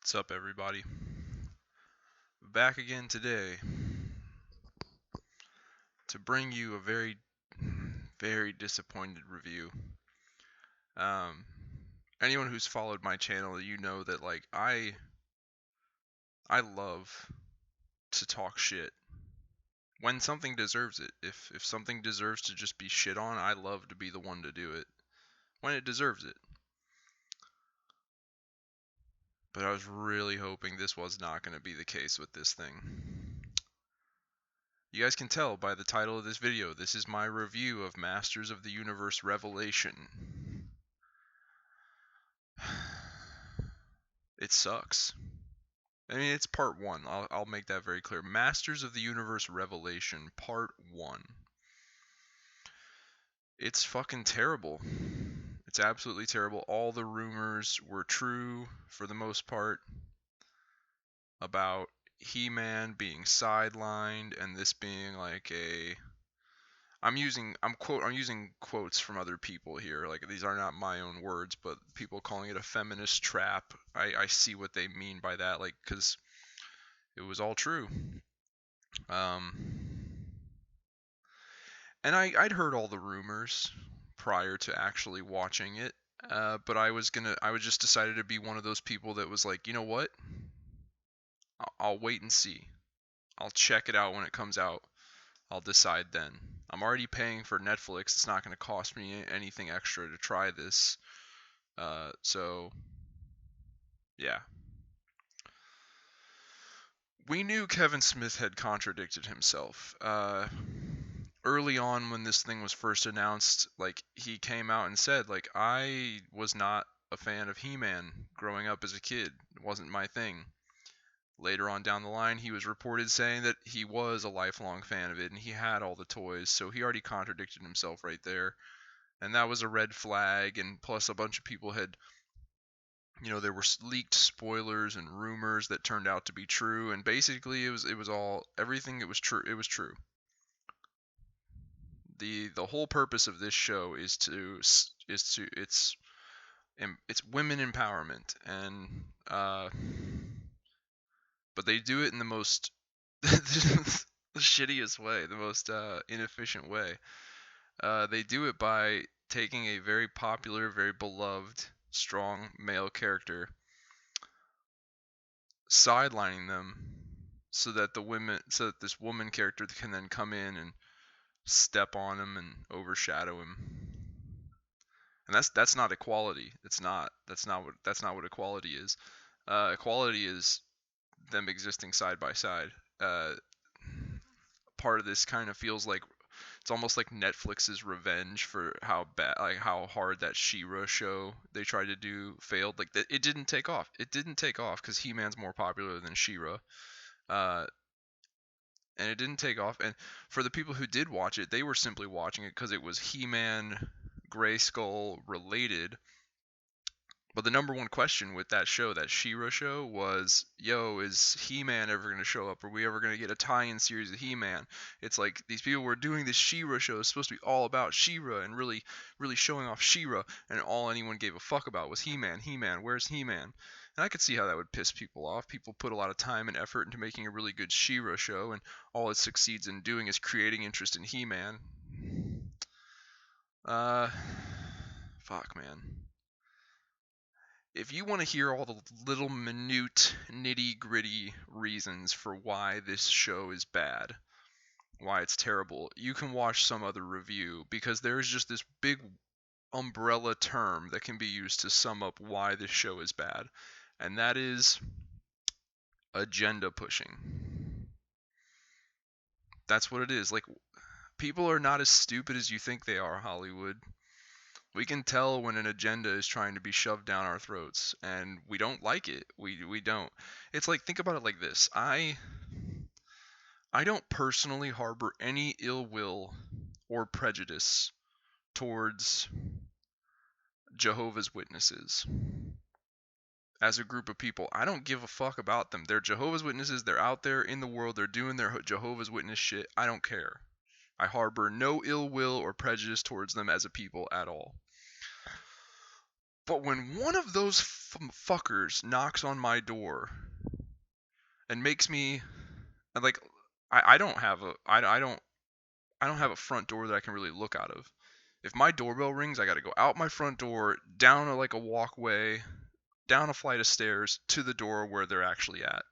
What's up, everybody? Back again today to bring you a very disappointed review. Um, Anyone who's followed my channel, you know that I love to talk shit when something deserves it. If something deserves to just be shit on, I love to be the one to do it when it deserves it. But I was really hoping this was not going to be the case with this thing. You guys can tell by the title of this video, this is my review of Masters of the Universe Revelation. It sucks. I mean, it's part 1. I'll make that very clear. Masters of the Universe Revelation, part 1. It's fucking terrible. It's absolutely terrible. All the rumors were true for the most part about He-Man being sidelined and this being like a I'm using quotes from other people here. Like, these are not my own words, but people calling it a feminist trap. I see what they mean by that, like, because it was all true. And I'd heard all the rumors prior to actually watching it, but I was just decided to be one of those people that was like, you know what? I'll wait and see. I'll check it out when it comes out. I'll decide then. I'm already paying for Netflix. It's not going to cost me anything extra to try this. So, yeah. We knew Kevin Smith had contradicted himself. Early on when this thing was first announced, like, he came out and said, like, I was not a fan of He-Man growing up as a kid. It wasn't my thing. Later on down the line, he was reported saying that he was a lifelong fan of it and he had all the toys, so he already contradicted himself right there. And that was a red flag, and plus a bunch of people had, there were leaked spoilers and rumors that turned out to be true, and basically it was all everything. It was true. It was true. The whole purpose of this show it's women empowerment, and but they do it in the most the shittiest way, the most inefficient way. They do it by taking a very popular, very beloved, strong male character, sidelining them so that this woman character can then come in and step on him and overshadow him. And that's not equality. That's not what equality is. Equality is them existing side by side. Part of this kind of feels like it's almost like Netflix's revenge for how hard that She-Ra show they tried to do failed. Like, it didn't take off. It didn't take off because He-Man's more popular than She-Ra, uh, and it didn't take off. And for the people who did watch it, they were simply watching it because it was He-Man, Grayskull related. But the number one question with that show, that She-Ra show, was, yo, is He-Man ever going to show up? Are we ever going to get a tie-in series of He-Man? It's like these people were doing this She-Ra show. It's supposed to be all about She-Ra and really, really showing off She-Ra, and all anyone gave a fuck about was He-Man. He-Man, where's He-Man? And I could see how that would piss people off. People put a lot of time and effort into making a really good She-Ra show, and all it succeeds in doing is creating interest in He-Man. Fuck, man. If you want to hear all the little minute, nitty-gritty reasons for why this show is bad, why it's terrible, you can watch some other review, because there's just this big umbrella term that can be used to sum up why this show is bad, and that is agenda pushing. That's what it is. Like, people are not as stupid as you think they are, Hollywood. We can tell when an agenda is trying to be shoved down our throats, and we don't like it. We don't. It's like, think about it like this. I don't personally harbor any ill will or prejudice towards Jehovah's Witnesses. As a group of people, I don't give a fuck about them. They're Jehovah's Witnesses. They're out there in the world. They're doing their Jehovah's Witness shit. I don't care. I harbor no ill will or prejudice towards them as a people at all. But when one of those fuckers knocks on my door and makes me like, I don't have a I don't have a front door that I can really look out of. If my doorbell rings, I got to go out my front door, down like a walkway, down a flight of stairs to the door where they're actually at.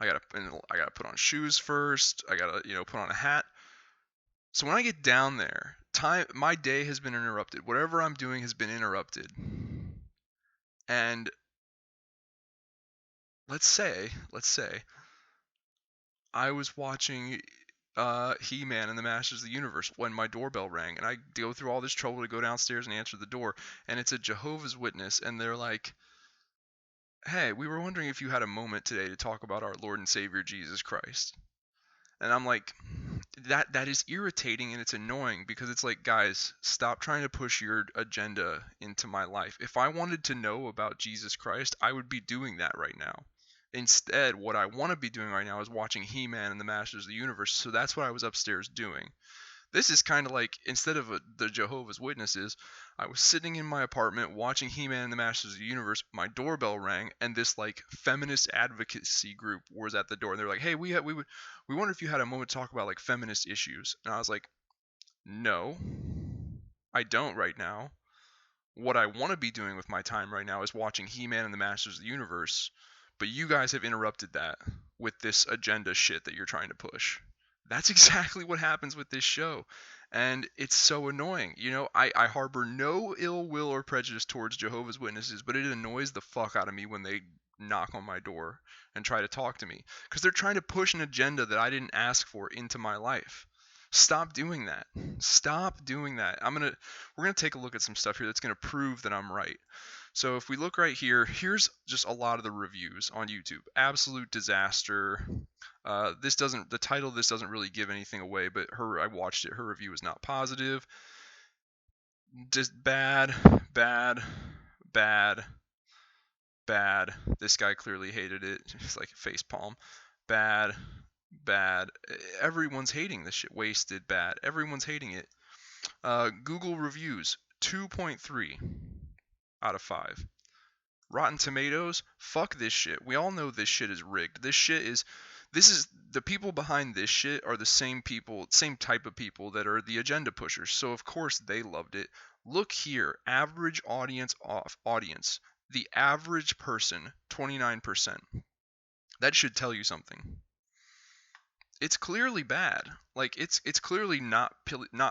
I gotta put on shoes first. I gotta put on a hat. So when I get down there, my day has been interrupted. Whatever I'm doing has been interrupted. And let's say I was watching He-Man and the Masters of the Universe when my doorbell rang, and I go through all this trouble to go downstairs and answer the door, and it's a Jehovah's Witness, and they're like, "Hey, we were wondering if you had a moment today to talk about our Lord and Savior Jesus Christ." And I'm like, that is irritating and it's annoying because it's like, guys, stop trying to push your agenda into my life. If I wanted to know about Jesus Christ, I would be doing that right now. Instead, what I want to be doing right now is watching He-Man and the Masters of the Universe. So that's what I was upstairs doing. This is kind of like, instead of the Jehovah's Witnesses, I was sitting in my apartment watching He-Man and the Masters of the Universe. My doorbell rang, and this like feminist advocacy group was at the door. And they're like, "Hey, we wonder if you had a moment to talk about like feminist issues." And I was like, "No, I don't right now. What I want to be doing with my time right now is watching He-Man and the Masters of the Universe. But you guys have interrupted that with this agenda shit that you're trying to push." That's exactly what happens with this show. And it's so annoying. I harbor no ill will or prejudice towards Jehovah's Witnesses, but it annoys the fuck out of me when they knock on my door and try to talk to me. Because they're trying to push an agenda that I didn't ask for into my life. Stop doing that. Stop doing that. We're gonna take a look at some stuff here that's gonna prove that I'm right. So if we look right here, here's just a lot of the reviews on YouTube. Absolute disaster. The title of this doesn't really give anything away, but I watched it. Her review is not positive. Just bad, bad, bad, bad. This guy clearly hated it. It's like face palm. Bad, bad. Everyone's hating this shit. Wasted, bad. Everyone's hating it. Google reviews 2.3 out of 5. Rotten Tomatoes, fuck this shit. We all know this shit is rigged. This is the people behind this shit are the same type of people that are the agenda pushers. So of course they loved it. Look here, average audience. The average person, 29%. That should tell you something. It's clearly bad. Like it's clearly not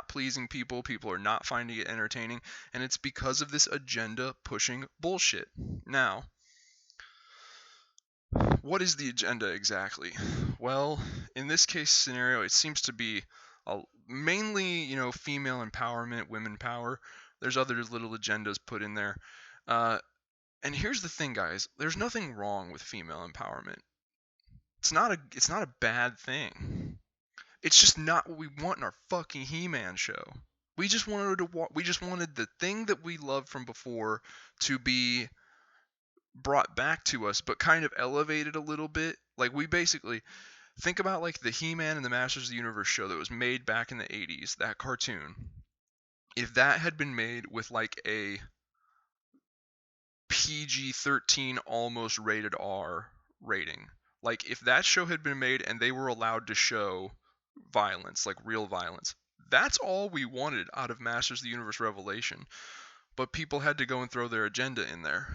pleasing people. People are not finding it entertaining, and it's because of this agenda pushing bullshit. Now, what is the agenda exactly? Well, in this case scenario, it seems to be mainly, female empowerment, women power. There's other little agendas put in there. And here's the thing, guys. There's nothing wrong with female empowerment. It's not a bad thing. It's just not what we want in our fucking He-Man show. We just wanted the thing that we loved from before to be brought back to us, but kind of elevated a little bit. Like, we basically think about like the He-Man and the Masters of the Universe show that was made back in the 80s, that cartoon. If that had been made with like a PG-13 almost rated R rating, like if that show had been made and they were allowed to show violence, like real violence, that's all we wanted out of Masters of the Universe Revelation. But people had to go and throw their agenda in there.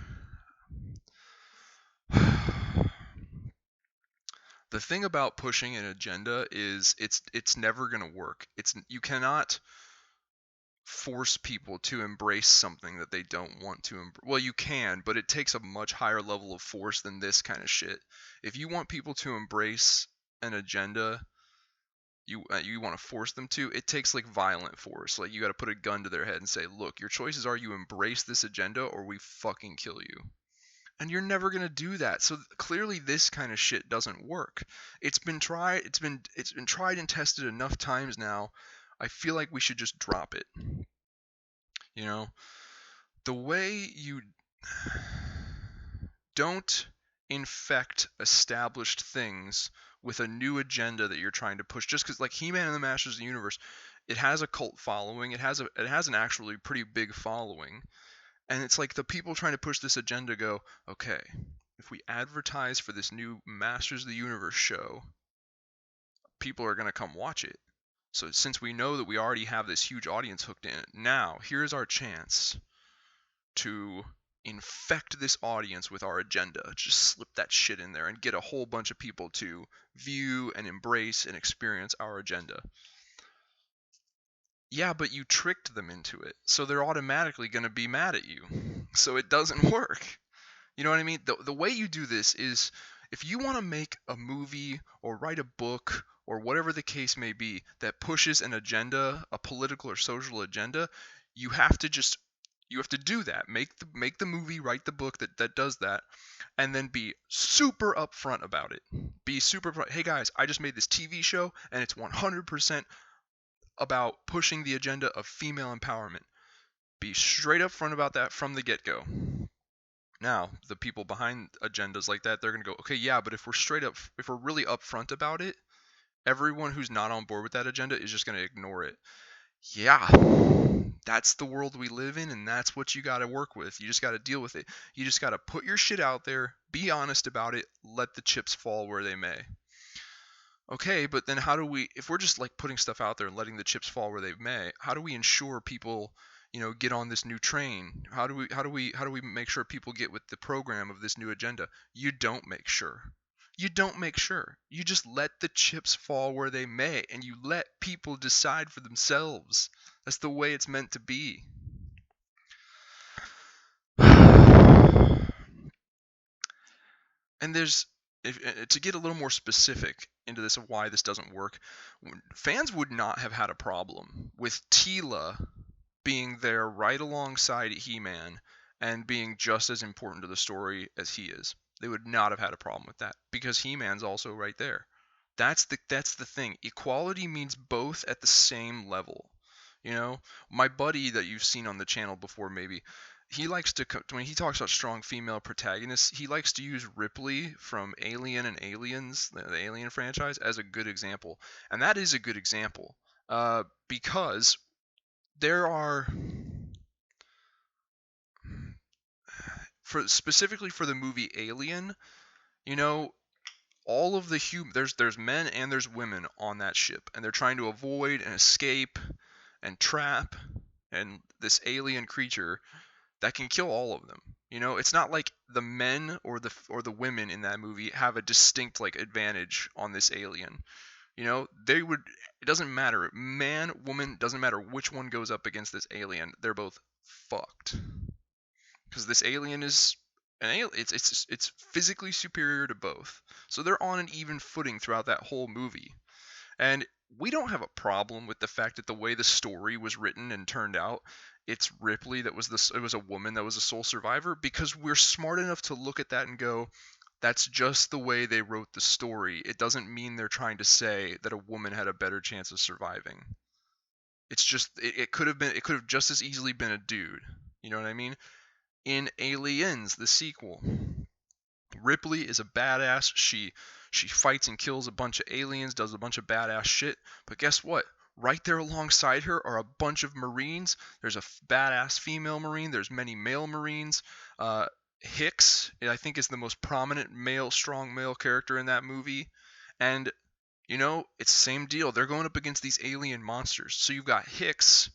The thing about pushing an agenda is it's never going to work. You cannot force people to embrace something that they don't want to embrace. Well, you can, but it takes a much higher level of force than this kind of shit. If you want people to embrace an agenda, you want to force them to, it takes like violent force. Like, you got to put a gun to their head and say, "Look, your choices are you embrace this agenda or we fucking kill you." And you're never going to do that. So clearly this kind of shit doesn't work. It's been tried and tested enough times now. I feel like we should just drop it. The way you don't infect established things with a new agenda that you're trying to push, just because like He-Man and the Masters of the Universe, it has a cult following. It has an actually pretty big following. And it's like the people trying to push this agenda go, okay, if we advertise for this new Masters of the Universe show, people are going to come watch it. So since we know that we already have this huge audience hooked in, now here's our chance to infect this audience with our agenda. Just slip that shit in there and get a whole bunch of people to view and embrace and experience our agenda. Yeah, but you tricked them into it, so they're automatically going to be mad at you. So it doesn't work. You know what I mean? The way you do this is, if you want to make a movie or write a book or whatever the case may be that pushes an agenda, a political or social agenda, you have to just you have to do that. Make the movie, write the book that does that, and then be super upfront about it. Be super upfront. Hey guys, I just made this TV show and it's 100% about pushing the agenda of female empowerment. Be straight up front about that from the get-go. Now, the people behind agendas like that, they're going to go, okay, yeah, but if we're really upfront about it, everyone who's not on board with that agenda is just going to ignore it. Yeah, that's the world we live in, and that's what you got to work with. You just got to deal with it. You just got to put your shit out there, be honest about it, let the chips fall where they may. Okay, but then how do we, if we're just like putting stuff out there and letting the chips fall where they may, how do we ensure people, get on this new train? How do we make sure people get with the program of this new agenda? You don't make sure. You don't make sure. You just let the chips fall where they may, and you let people decide for themselves. That's the way it's meant to be. And to get a little more specific into this of why this doesn't work, fans would not have had a problem with Teela being there right alongside He-Man and being just as important to the story as he is. They would not have had a problem with that because He-Man's also right there. That's the thing. Equality means both at the same level. My buddy that you've seen on the channel before, maybe, he likes to, when he talks about strong female protagonists, he likes to use Ripley from Alien and Aliens, the Alien franchise, as a good example. And that is a good example because there are, specifically for the movie Alien, all of the there's men and there's women on that ship, and they're trying to avoid and escape and trap and this alien creature that can kill all of them. It's not like the men or the women in that movie have a distinct like advantage on this alien. They would. It doesn't matter. Man, woman, doesn't matter which one goes up against this alien. They're both fucked. Because this alien is an alien. It's physically superior to both. So they're on an even footing throughout that whole movie. And we don't have a problem with the fact that the way the story was written and turned out, it's Ripley it was a woman that was a sole survivor, because we're smart enough to look at that and go, that's just the way they wrote the story. It doesn't mean they're trying to say that a woman had a better chance of surviving. It's just it could have just as easily been a dude. You know what I mean? In Aliens, the sequel, Ripley is a badass. She fights and kills a bunch of aliens, does a bunch of badass shit. But guess what? Right there alongside her are a bunch of Marines. There's a badass female Marine. There's many male Marines. Hicks, I think, is the most prominent strong male character in that movie. And, it's the same deal. They're going up against these alien monsters. So you've got Hicks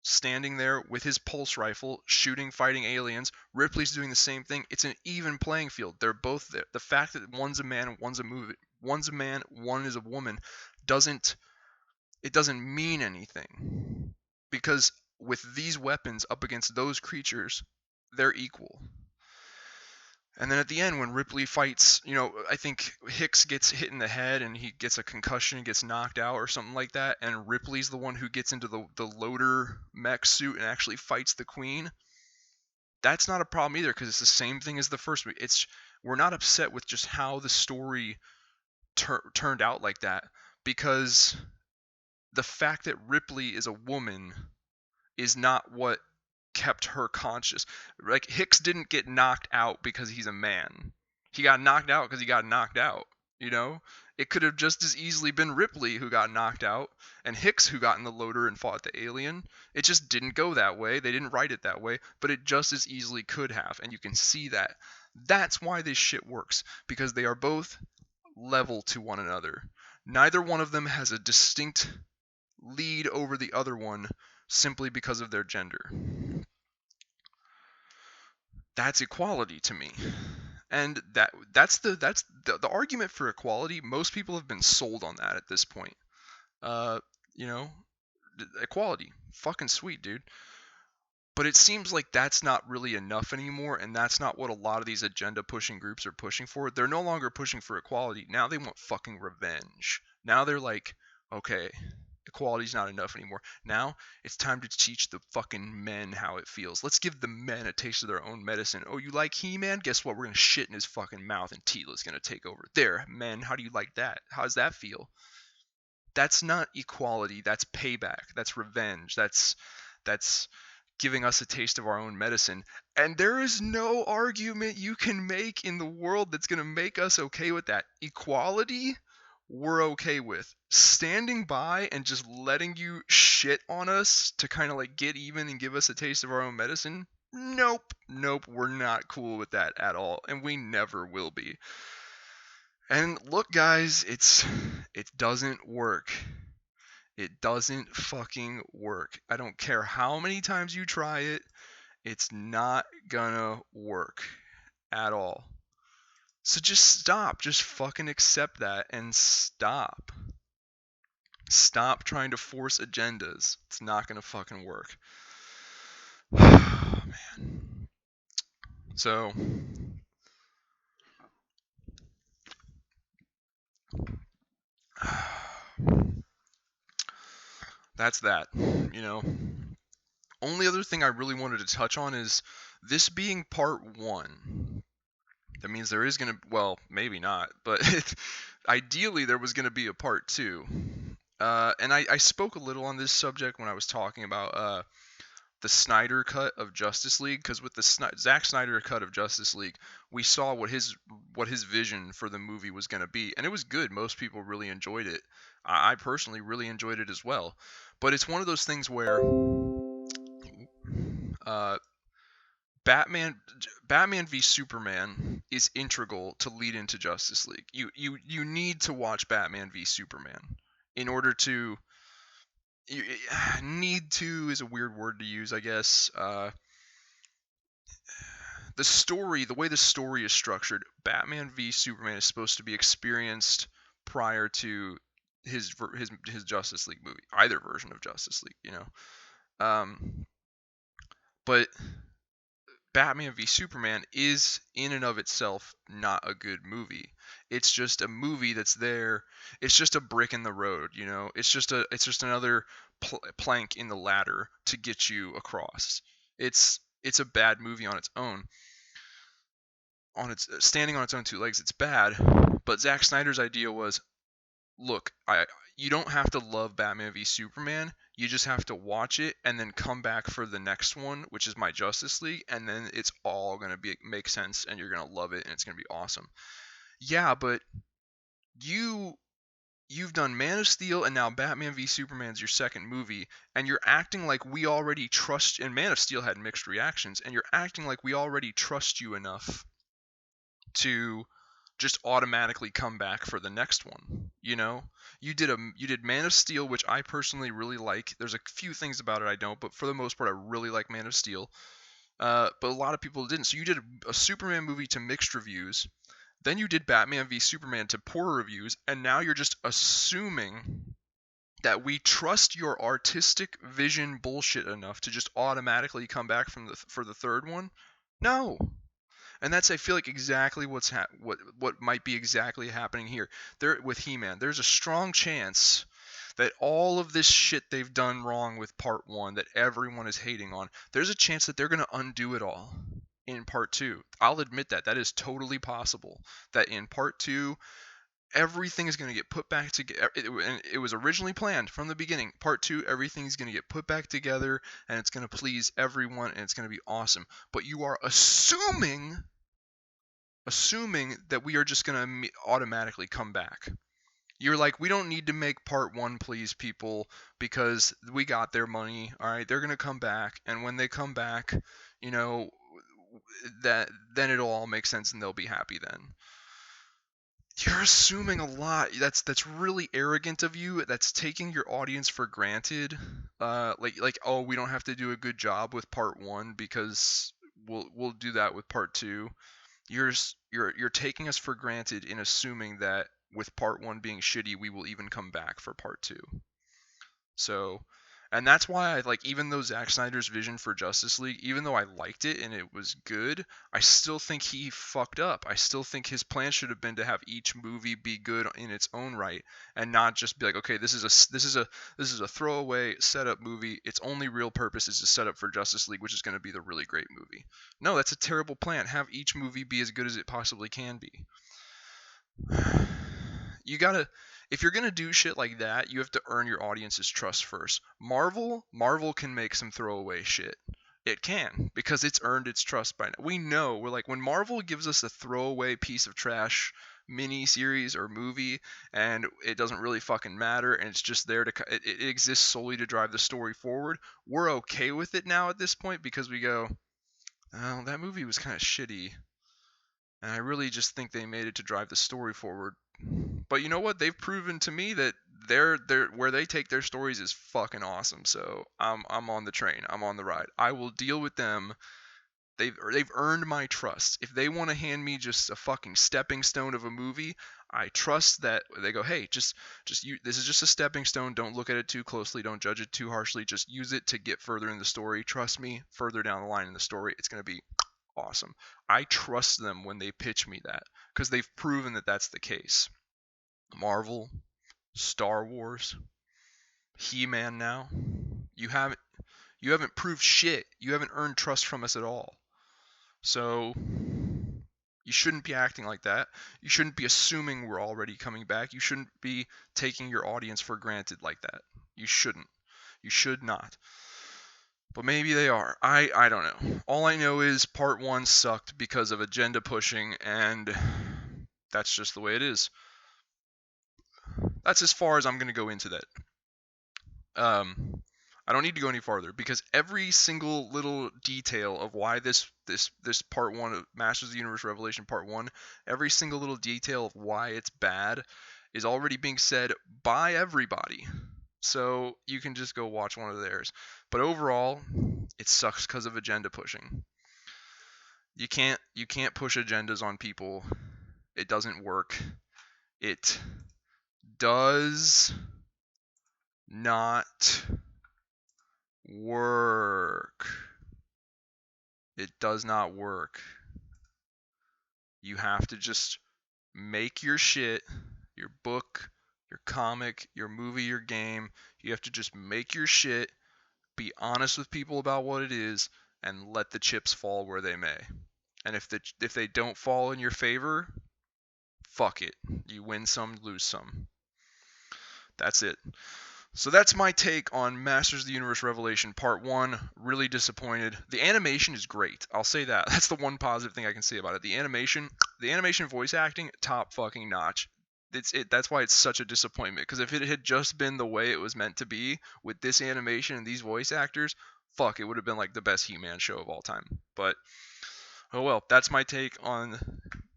standing there with his pulse rifle, shooting, fighting aliens. Ripley's doing the same thing. It's an even playing field. They're both there. The fact that one's a man and one's a man, one is a woman, doesn't mean anything. Because with these weapons up against those creatures, they're equal. And then at the end, when Ripley fights, I think Hicks gets hit in the head and he gets a concussion, gets knocked out or something like that, and Ripley's the one who gets into the loader mech suit and actually fights the Queen. That's not a problem either, because it's the same thing as the first movie. We're not upset with just how the story turned out like that, because the fact that Ripley is a woman is not what kept her conscious. Like, Hicks didn't get knocked out because he's a man. He got knocked out because he got knocked out. You know, it could have just as easily been Ripley who got knocked out and Hicks who got in the loader and fought the alien. It just didn't go that way. They didn't write it that way, but it just as easily could have. And you can see that. That's why this shit works, because they are both level to one another. Neither one of them has a distinct lead over the other one simply because of their gender. That's equality to me. And that's the argument for equality. Most people have been sold on that at this point. Uh, you know, equality, fucking sweet, dude. But it seems like that's not really enough anymore, and that's not what a lot of these agenda pushing groups are pushing for. They're no longer pushing for equality. Now they want fucking revenge. Now they're like, okay, equality's not enough anymore. Now it's time to teach the fucking men how it feels. Let's give the men a taste of their own medicine. Oh, you like He-Man? Guess what? We're gonna shit in his fucking mouth, and Teela's gonna take over. There, men. How do you like that? How does that feel? That's not equality. That's payback. That's revenge. That's giving us a taste of our own medicine. And there is no argument you can make in the world that's going to make us okay with that. Equality, we're okay with. Standing by and just letting you shit on us to kind of like get even and give us a taste of our own medicine? Nope. Nope. We're not cool with that at all. And we never will be. And look, guys, it doesn't work. It doesn't fucking work. I don't care how many times you try it. It's not gonna work at all. So just stop. Just fucking accept that and stop. Stop trying to force agendas. It's not gonna fucking work. Man. So that's that. You know. Only other thing I really wanted to touch on is this being part one. That means there is gonna, well, maybe not, but ideally there was gonna be a part two. And I spoke a little on this subject when I was talking about the Snyder cut of Justice League, because with the Zack Snyder cut of Justice League, we saw what his vision for the movie was gonna be, and it was good. Most people really enjoyed it. I personally really enjoyed it as well. But it's one of those things where uh, Batman Batman v Superman is integral to lead into Justice League. You need to watch Batman v Superman in order to you, need to is a weird word to use, I guess. The way the story is structured, Batman v Superman is supposed to be experienced prior to his Justice League movie, either version of Justice League, you know. But Batman v Superman is in and of itself not a good movie. It's just a movie that's there. It's just a brick in the road, you know. It's just another plank in the ladder to get you across. It's a bad movie on its own. On its standing on its own two legs, it's bad. But Zack Snyder's idea was, look, you don't have to love Batman v Superman. You just have to watch it and then come back for the next one, which is my Justice League, and then it's all gonna make sense, and you're gonna love it, and it's gonna be awesome. Yeah, but you've done Man of Steel, and now Batman v Superman's your second movie, and you're acting like we already trust. And Man of Steel had mixed reactions, and you're acting like we already trust you enough to just automatically come back for the next one. You know, you did Man of Steel, which I personally really like. There's a few things about it I don't, but for the most part, I really like Man of Steel. But a lot of people didn't. So you did a Superman movie to mixed reviews, then you did Batman v Superman to poor reviews, and now you're just assuming that we trust your artistic vision bullshit enough to just automatically come back for the third one. No, and that's, I feel like, exactly what might be exactly happening here. There with He-Man, there's a strong chance that all of this shit they've done wrong with part 1 that everyone is hating on, there's a chance that they're going to undo it all in part 2. I'll admit that is totally possible, that in part 2 everything is going to get put back together. It was originally planned from the beginning. Part 2, everything's going to get put back together, and it's going to please everyone, and it's going to be awesome. But you are assuming assuming that we are just going to automatically come back. You're like, we don't need to make part 1 please people because we got their money. All right, they're going to come back, and when they come back, you know, that then it'll all make sense and they'll be happy then. You're assuming a lot. That's really arrogant of you. That's taking your audience for granted. Like oh, we don't have to do a good job with part 1 because we'll do that with part 2. You're taking us for granted in assuming that with part 1 being shitty, we will even come back for part 2. So, and that's why I like, even though Zack Snyder's vision for Justice League, even though I liked it and it was good, I still think he fucked up. I still think his plan should have been to have each movie be good in its own right and not just be like, okay, this is a throwaway setup movie. Its only real purpose is to set up for Justice League, which is going to be the really great movie. No, that's a terrible plan. Have each movie be as good as it possibly can be. You gotta, if you're gonna do shit like that, you have to earn your audience's trust first. Marvel can make some throwaway shit. It can, because it's earned its trust by now. We know, we're like, when Marvel gives us a throwaway piece of trash mini series or movie and it doesn't really fucking matter and it's just there to, it exists solely to drive the story forward, we're okay with it now at this point because we go, oh, that movie was kind of shitty. And I really just think they made it to drive the story forward. But you know what? They've proven to me that they're where they take their stories is fucking awesome. So I'm on the train. I'm on the ride. I will deal with them. They've earned my trust. If they want to hand me just a fucking stepping stone of a movie, I trust that they go, hey, just you. This is just a stepping stone. Don't look at it too closely. Don't judge it too harshly. Just use it to get further in the story. Trust me, further down the line in the story, it's gonna be awesome. I trust them when they pitch me that because they've proven that that's the case. Marvel, Star Wars, He-Man now. You haven't proved shit. You haven't earned trust from us at all. So you shouldn't be acting like that. You shouldn't be assuming we're already coming back. You shouldn't be taking your audience for granted like that. You shouldn't. You should not. But maybe they are. I don't know. All I know is part 1 sucked because of agenda pushing, and that's just the way it is. That's as far as I'm going to go into that. I don't need to go any farther because every single little detail of why this part 1 of Masters of the Universe Revelation part 1, every single little detail of why it's bad is already being said by everybody. So you can just go watch one of theirs. But overall, it sucks because of agenda pushing. You can't push agendas on people. It doesn't work. It does not work. It does not work. You have to just make your shit, your book, your comic, your movie, your game. You have to just make your shit, be honest with people about what it is, and let the chips fall where they may. And if they don't fall in your favor, fuck it. You win some, lose some. That's it. So that's my take on Masters of the Universe Revelation Part 1. Really disappointed. The animation is great. I'll say that. That's the one positive thing I can say about it. The animation voice acting, top fucking notch. That's why it's such a disappointment. Because if it had just been the way it was meant to be, with this animation and these voice actors, fuck, it would have been like the best He-Man show of all time. But, oh well, that's my take on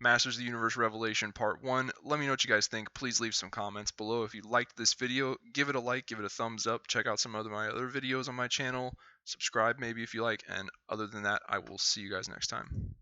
Masters of the Universe Revelation Part 1. Let me know what you guys think. Please leave some comments below. If you liked this video, give it a like, give it a thumbs up. Check out some of my other videos on my channel. Subscribe maybe if you like. And other than that, I will see you guys next time.